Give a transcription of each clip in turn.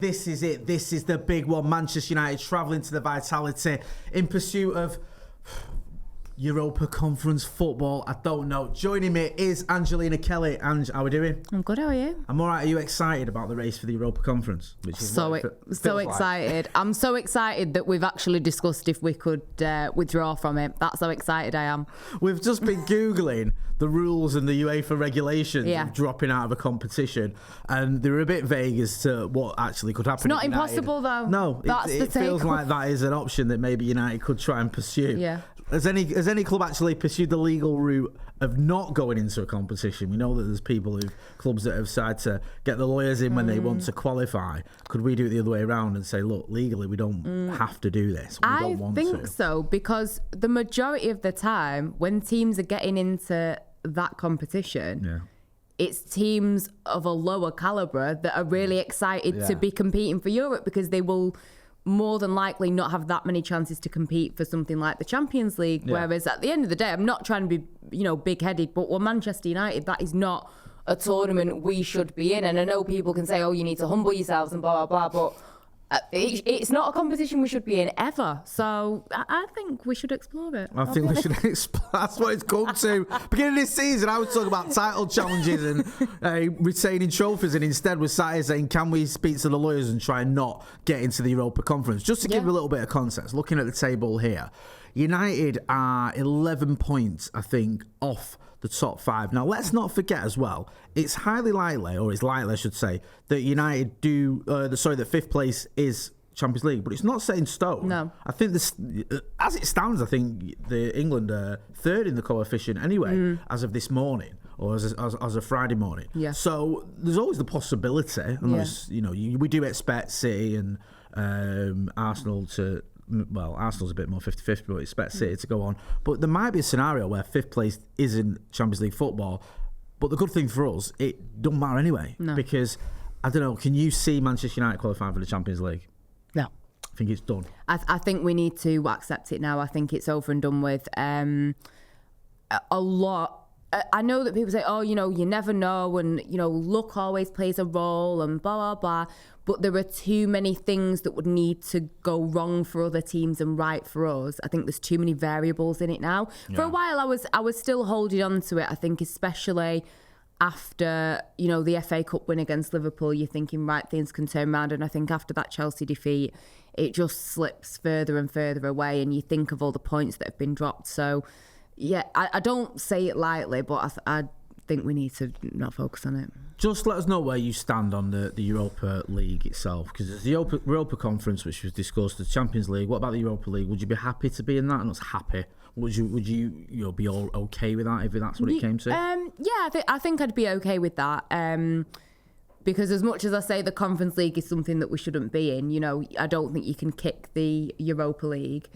This is it. This is the big one. Manchester United travelling to the Vitality in pursuit of Europa Conference football. I don't know. Joining me is Angelina Kelly. Ange, how are we doing? I'm good. How are you? I'm all right. Are you excited about the race for the Europa Conference? Which is so excited. Like. I'm so excited that we've actually discussed if we could withdraw from it. That's how excited I am. We've just been Googling the rules and the UEFA regulations of dropping out of a competition, and they were a bit vague as to what actually could happen. It's not impossible, though. No, it feels like that is an option that maybe United could try and pursue. Yeah. Has any club actually pursued the legal route of not going into a competition? We know that there's clubs that have decided to get the lawyers in when they want to qualify. Could we do it the other way around and say, look, legally we don't have to do this? I think so, because the majority of the time when teams are getting into that competition, it's teams of a lower calibre that are really excited to be competing for Europe, because they will more than likely not have that many chances to compete for something like the Champions League. Whereas at the end of the day, I'm not trying to be, big-headed, but we're Manchester United. That is not a tournament we should be in. And I know people can say, oh, you need to humble yourselves and blah, blah, blah, but it's not a competition we should be in ever. So I think we should explore it. I think we should explore. That's what it's come to. Beginning of this season, I was talking about title challenges and retaining trophies, and instead we're sat here saying, can we speak to the lawyers and try and not get into the Europa Conference? Just to give a little bit of context, looking at the table here, United are 11 points, I think, off the top five. Now, let's not forget as well, it's highly likely, or it's likely, I should say, that United that fifth place is Champions League, but it's not set in stone. No. I think this, as it stands, I think England are third in the coefficient anyway, as of this morning, or as of Friday morning. Yeah. So there's always the possibility, unless, we do expect City and Arsenal to, well, Arsenal's a bit more 50-50, but expect City to go on. But there might be a scenario where fifth place isn't Champions League football. But the good thing for us, it doesn't matter anyway. No. Because, I don't know, can you see Manchester United qualifying for the Champions League? No. I think it's done. I think we need to accept it now. I think it's over and done with. A lot. I know that people say, oh, you never know, and, luck always plays a role, and blah, blah, blah. But there are too many things that would need to go wrong for other teams and right for us. I think there's too many variables in it now. Yeah. For a while, I was still holding on to it. I think especially after, the FA Cup win against Liverpool, you're thinking, right, things can turn around. And I think after that Chelsea defeat, it just slips further and further away, and you think of all the points that have been dropped. So, yeah, I don't say it lightly, but I think we need to not focus on it. Just let us know where you stand on the Europa League itself, because it's the Europa Conference, which was discussed, the Champions League. What about the Europa League? Would you be happy to be in that? And not happy. Would you be all okay with that if that's what it came to? I think I'd be okay with that. Because as much as I say the Conference League is something that we shouldn't be in, I don't think you can kick the Europa League.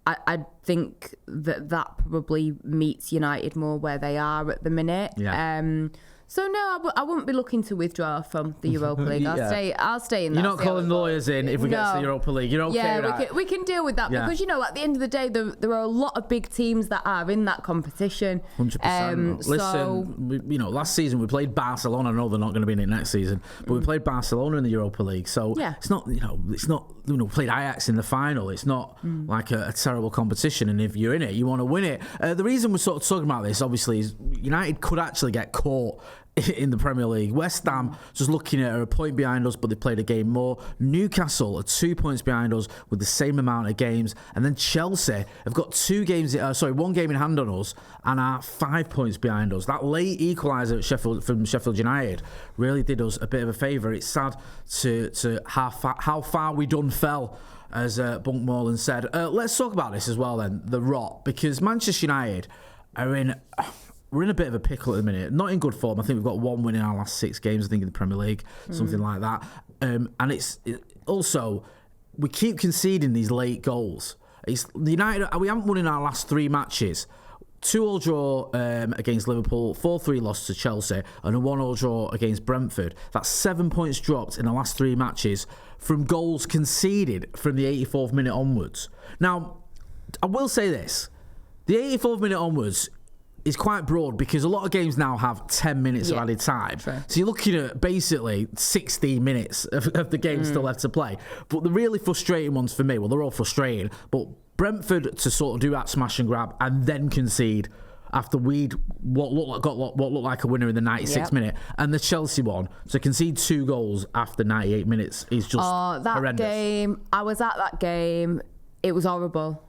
I think that probably meets United more where they are at the minute. Yeah. So no, I wouldn't be looking to withdraw from the Europa League. I'll stay in that. You're not calling lawyers in if we get to the Europa League. You're okay with that? We can deal with that because at the end of the day, there are a lot of big teams that are in that competition. 100%. Listen, last season we played Barcelona. I know they're not going to be in it next season, but we played Barcelona in the Europa League. So it's not, we played Ajax in the final. It's not like a terrible competition. And if you're in it, you want to win it. The reason we're sort of talking about this, obviously, is United could actually get caught in the Premier League. West Ham, just looking at, are a point behind us, but they played a game more. Newcastle are 2 points behind us with the same amount of games. And then Chelsea have got 1 game in hand on us and are 5 points behind us. That late equaliser from Sheffield United really did us a bit of a favour. It's sad to how far we done fell, as Bunk Moreland said. Let's talk about this as well then, the rot, because Manchester United are we're in a bit of a pickle at the minute. Not in good form. I think we've got 1 win in our last 6 games, I think, in the Premier League, something like that. And also, we keep conceding these late goals. United, we haven't won in our last 3 matches. 2-2 draw against Liverpool, 4-3 loss to Chelsea, and a 1-1 draw against Brentford. That's 7 points dropped in the last 3 matches from goals conceded from the 84th minute onwards. Now, I will say this. The 84th minute onwards, is quite broad because a lot of games now have 10 minutes of added time. True. So you're looking at basically 16 minutes of the game still left to play. But the really frustrating ones for me, well, they're all frustrating, but Brentford to sort of do that smash and grab and then concede after what looked like a winner in the 96th minute, and the Chelsea one to concede 2 goals after 98 minutes is just horrendous. Game, I was at that game. It was horrible.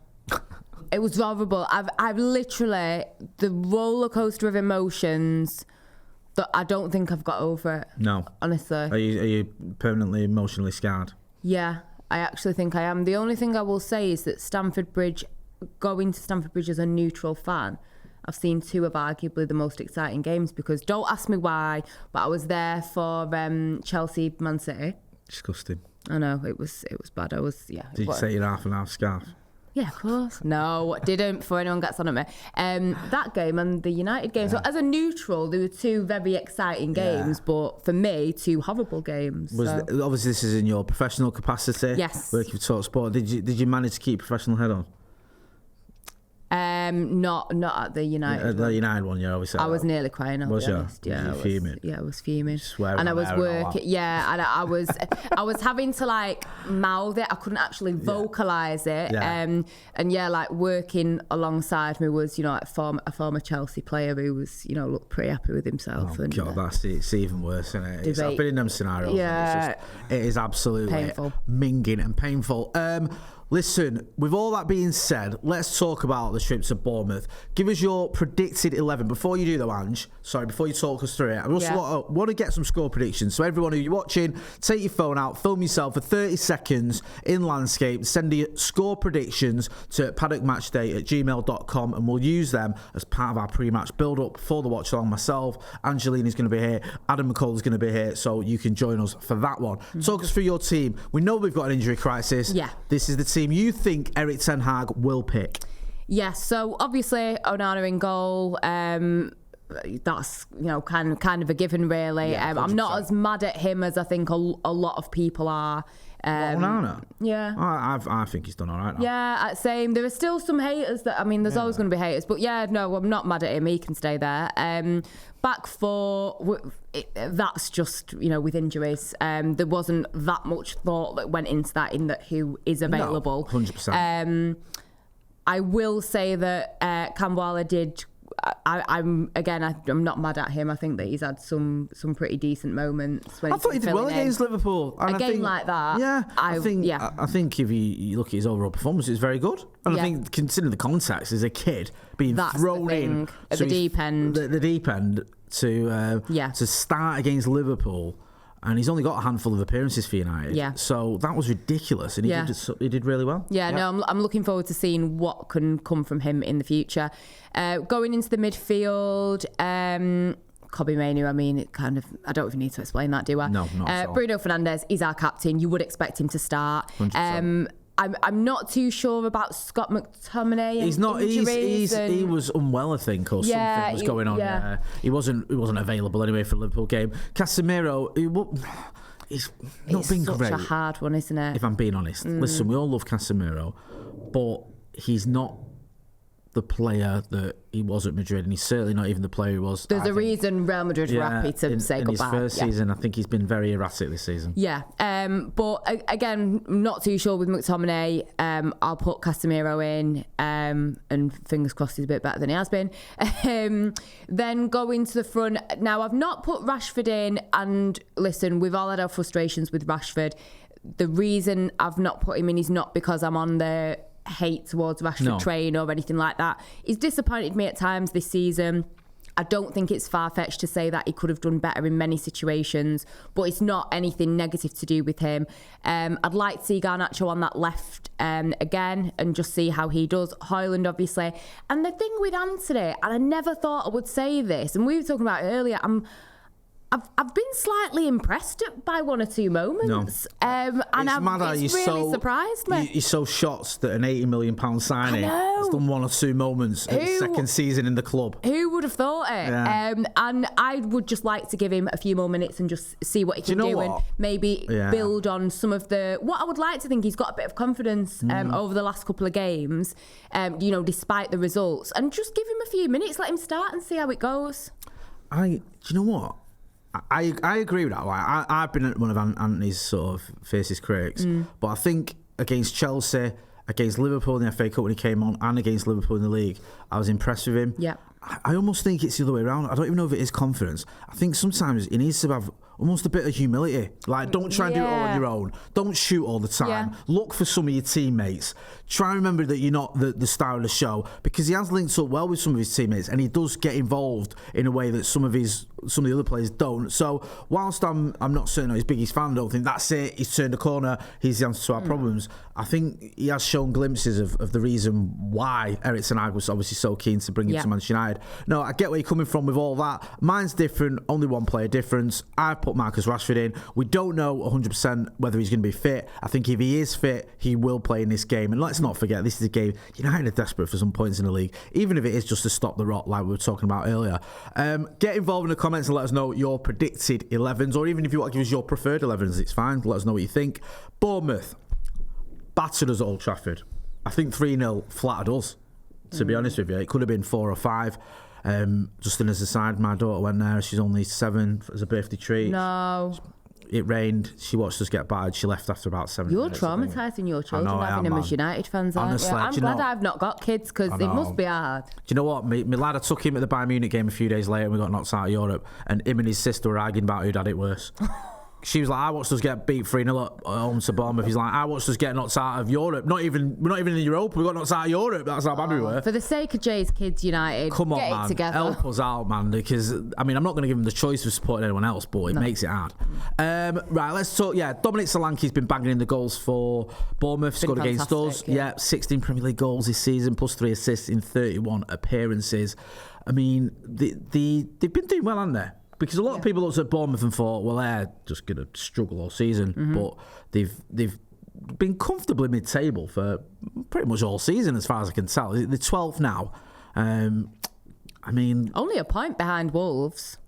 It was horrible. I've literally the roller coaster of emotions that I don't think I've got over it. No, honestly. Are you permanently emotionally scarred? Yeah, I actually think I am. The only thing I will say is that going to Stamford Bridge as a neutral fan, I've seen 2 of arguably the most exciting games because don't ask me why, but I was there for Chelsea Man City. Disgusting. I know it was bad. Did you say your half and half scarf? Yeah, of course. No, didn't, before anyone gets on at me. That game and the United game. So as a neutral, there were 2 very exciting games, but for me, 2 horrible games. Obviously, this is in your professional capacity. Yes. Working for TalkSport. Did you manage to keep professional head on? Not at the United one. The United one, yeah, obviously. I was nearly crying. Was you? Yeah, I was fuming. Yeah, I was fuming. Swearing and I was working. Yeah, and I was having to like mouth it. I couldn't actually vocalize it. Yeah. And yeah, like working alongside me was like a former Chelsea player who was looked pretty happy with himself. Oh, and God, it's even worse, isn't it? I've been in them scenarios. Yeah, it is absolutely painful, minging and painful. Listen, with all that being said, let's talk about the trip to Bournemouth. Give us your predicted 11. Before you do though, Ange, before you talk us through it, I also want to get some score predictions. So everyone who you're watching, take your phone out, film yourself for 30 seconds in landscape, send your score predictions to paddockmatchday@gmail.com and we'll use them as part of our pre-match build-up for the watch along. Myself, Angelina's going to be here, Adam McCall is going to be here, so you can join us for that one. Talk us through your team. We know we've got an injury crisis. Yeah. This is the team you think Erik ten Hag will pick. Yes, so obviously Onana in goal. That's kind of a given, really. Yeah, I'm not as mad at him as I think a lot of people are. Onana? Yeah. I think he's done all right now. Yeah, same. There are still some haters there's always going to be haters, but yeah, no, I'm not mad at him. He can stay there. Back 4, that's just, with injuries. There wasn't that much thought that went into that in that who is available. No, 100%. I will say that Kambwala did... I'm not mad at him. I think that he's had some pretty decent moments. When I thought he did well against Liverpool. And a game like that. Yeah, I think if you look at his overall performance, it's very good. And I think considering the context, as a kid being thrown in at the deep end, the deep end to start against Liverpool. And he's only got a handful of appearances for United. Yeah. So that was ridiculous. And he did really well. Yeah, no, I'm looking forward to seeing what can come from him in the future. Going into the midfield, Kobbie Mainoo, I don't even need to explain that, do I? No, not at all. Bruno Fernandes is our captain. You would expect him to start. 100%. I'm not too sure about Scott McTominay. He's not. He was unwell, I think, or something was going on. Yeah. He wasn't available anyway for the Liverpool game. Casemiro, he's not been great. It's such a hard one, isn't it? If I'm being honest, listen, we all love Casemiro, but he's not the player that he was at Madrid, and he's certainly not even the player he was. There's a reason Real Madrid were happy to say goodbye. In his first season, I think he's been very erratic this season. Yeah, but again, not too sure with McTominay. I'll put Casemiro in, and fingers crossed he's a bit better than he has been. Then going to the front. Now, I've not put Rashford in, and listen, we've all had our frustrations with Rashford. The reason I've not put him in is not because I'm on the hate towards Rashford train or anything like that. He's disappointed me at times this season. I don't think it's far-fetched to say that he could have done better in many situations, but it's not anything negative to do with him. I'd like to see Garnacho on that left again and just see how he does. Højlund, obviously. And the thing with Antony, and I never thought I would say this, and we were talking about it earlier, I've been slightly impressed by one or two moments. No. And it's really surprised me. He's so shocked that an £80 million signing has done one or two moments in his second season in the club. Who would have thought it? Yeah. And I would just like to give him a few more minutes and just see what he can do and maybe build on some of what I would like to think he's got a bit of confidence over the last couple of games, despite the results. And just give him a few minutes, let him start and see how it goes. Do you know what? I agree with that. Like, I've been one of Anthony's sort of fiercest critics, but I think against Chelsea, against Liverpool in the FA Cup when he came on, and against Liverpool in the league, I was impressed with him. Yeah. I almost think it's the other way around. I don't even know if it is confidence. I think sometimes he needs to have almost a bit of humility. Like, don't try and do it all on your own. Don't shoot all the time. Yeah. Look for some of your teammates. Try and remember that you're not the star of the show, because he has linked up well with some of his teammates, and he does get involved in a way that some of the other players don't. So whilst I'm not certainly his biggest fan, I don't think that's it. He's turned a corner. He's the answer to our problems. I think he has shown glimpses of the reason why Erik ten Hag was obviously so keen to bring him to Manchester United. No, I get where you're coming from with all that. Mine's different. Only one player difference. I've put Marcus Rashford in. We don't know 100% whether he's going to be fit. I think if he is fit, he will play in this game. And let's not forget, this is a game United are desperate for some points in the league, even if it is just to stop the rot like we were talking about earlier. Get involved in the comments and let us know your predicted 11s, or even if you want to give us your preferred 11s, it's fine. Let us know what you think. Bournemouth battered us at Old Trafford. I think 3-0 flattered us, to be honest with you. It could have been 4 or 5. Just as a side, my daughter went there. She's only 7 as a birthday treat. No. It rained. She watched us get battered. She left after about 7 minutes. You're traumatising your children having them as United fans, aren't you? I'm glad I've not got kids, because it must be hard. Do you know what? My lad, I took him at the Bayern Munich game a few days later and we got knocked out of Europe, and him and his sister were arguing about who'd had it worse. She was like, I watched us get beat 3-0 at home to Bournemouth. He's like, I watched us get knocked out of Europe. We're not even in Europa. We got knocked out of Europe. That's how bad we were. For the sake of Jay's kids, United, come on, get man, it together. Help us out, man. Because I'm not going to give him the choice of supporting anyone else, but it makes it hard. Right, let's talk. Yeah, Dominic Solanke's been banging in the goals for Bournemouth. Scored against us. Yeah, 16 Premier League goals this season, plus 3 assists in 31 appearances. I mean, they've been doing well, haven't they? Because a lot of people looked at Bournemouth and thought, well, they're just going to struggle all season. But they've been comfortably mid-table for pretty much all season, as far as I can tell. They're 12th now. Only a point behind Wolves.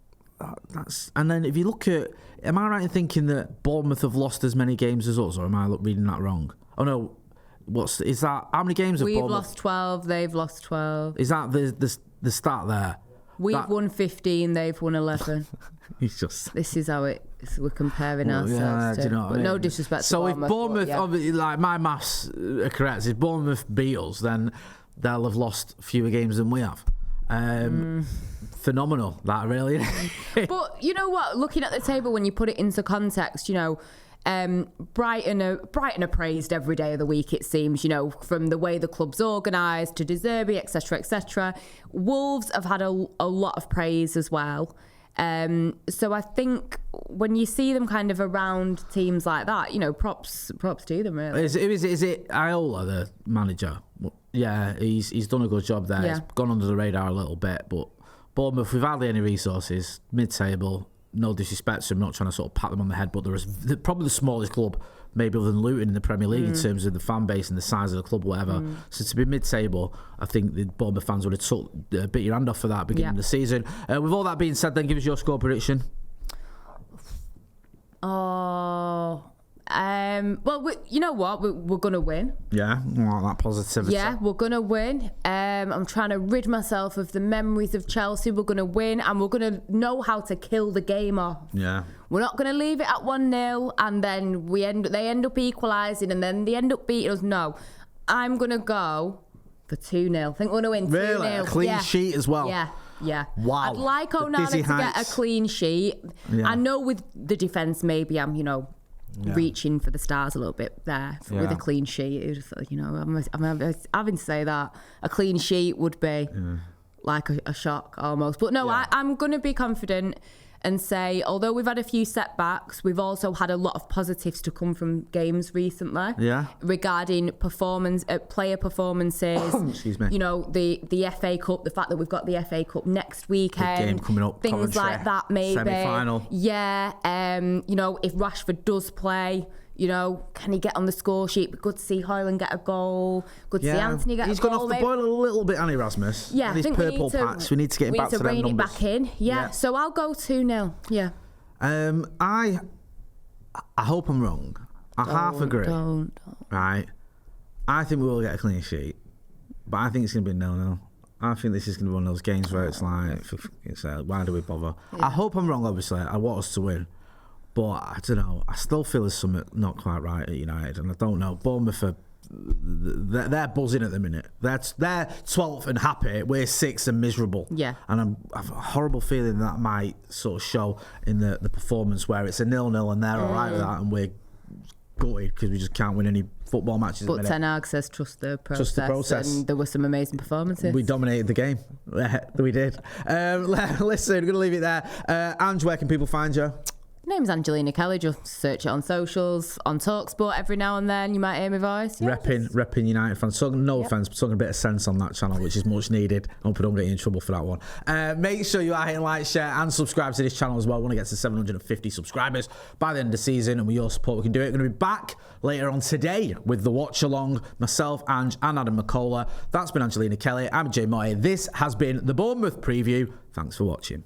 And then if you look at... Am I right in thinking that Bournemouth have lost as many games as us, or am I reading that wrong? Oh, no. Is that... How many games have Bournemouth... We've lost 12, they've lost 12. Is that the start there? We've won 15, they've won 11. He's just... This is how we're comparing ourselves to. Do you know what I mean? No disrespect to Bournemouth. So if Bournemouth, like my maths are correct, if Bournemouth beat us, then they'll have lost fewer games than we have. Phenomenal, that really. But you know what? Looking at the table, when you put it into context, Brighton are praised every day of the week, it seems, from the way the club's organised to De Zerbi, etc., etc. Wolves have had a lot of praise as well. So I think when you see them kind of around teams like that, props to them, really. Is it Iola, the manager? Yeah, he's done a good job there. Yeah. He's gone under the radar a little bit, but Bournemouth, we've hardly any resources, mid-table. No disrespect to him, not trying to sort of pat them on the head, but they're probably the smallest club, maybe other than Luton in the Premier League in terms of the fan base and the size of the club, whatever. So to be mid-table, I think the Bournemouth fans would have bit your hand off for that beginning of the season. With all that being said, then give us your score prediction. Well, you know what? We're going to win. Yeah, that positivity. Yeah, we're going to win. I'm trying to rid myself of the memories of Chelsea. We're going to win, and we're going to know how to kill the game off. Yeah. We're not going to leave it at 1-0, and then they end up equalising, and then they end up beating us. No, I'm going to go for 2-0. I think we're going to win 2-0. Really? A clean sheet as well? Yeah. Wow. I'd like Onana to get a clean sheet. Yeah. I know with the defence, maybe I'm, reaching for the stars a little bit there with a clean sheet. I'm having to say that a clean sheet would be like a shock almost. But no, I'm going to be confident. and say, although we've had a few setbacks, we've also had a lot of positives to come from games recently. Yeah. Regarding player performances. Excuse me. You know, the FA Cup, the fact that we've got the FA Cup next weekend. Big game coming up. Things like that, maybe. Semi-final. Yeah. You know, if Rashford does play, you know, can he get on the score sheet? But good to see Højlund get a goal. Good to see Anthony get a goal. He's gone off the boil a little bit, hasn't he, Rasmus? Yeah, and his purple patch. We need to get him back to them numbers. We need to rein it back in. Yeah. So I'll go 2-0. Yeah. I hope I'm wrong. I half agree. Don't. Right. I think we will get a clean sheet, but I think it's going to be 0-0. I think this is going to be one of those games where it's like, why do we bother? Yeah. I hope I'm wrong, obviously. I want us to win. But I don't know. I still feel there's something not quite right at United, and I don't know. Bournemouth they're buzzing at the minute. They're 12th and happy. We're 6th and miserable. Yeah. And I have a horrible feeling that might sort of show in the performance where it's a 0-0 and they're all right with that, and we're gutted because we just can't win any football matches. But Ten Hag says trust the process. And there were some amazing performances. We dominated the game. We did. Listen, we're going to leave it there. Ange, where can people find you? Name's Angelina Kelly. Just search it on socials, on TalkSport. Every now and then you might hear my voice. Yeah, repping United fans. So, no offence, but talking a bit of sense on that channel, which is much needed. I hope I don't get you in trouble for that one. Make sure you are hitting like, share, and subscribe to this channel as well. We want to get to 750 subscribers by the end of the season, and with your support, we can do it. We're going to be back later on today with the watch along. Myself, Ange, and Adam McCullough. That's been Angelina Kelly. I'm Jay Moy. This has been the Bournemouth preview. Thanks for watching.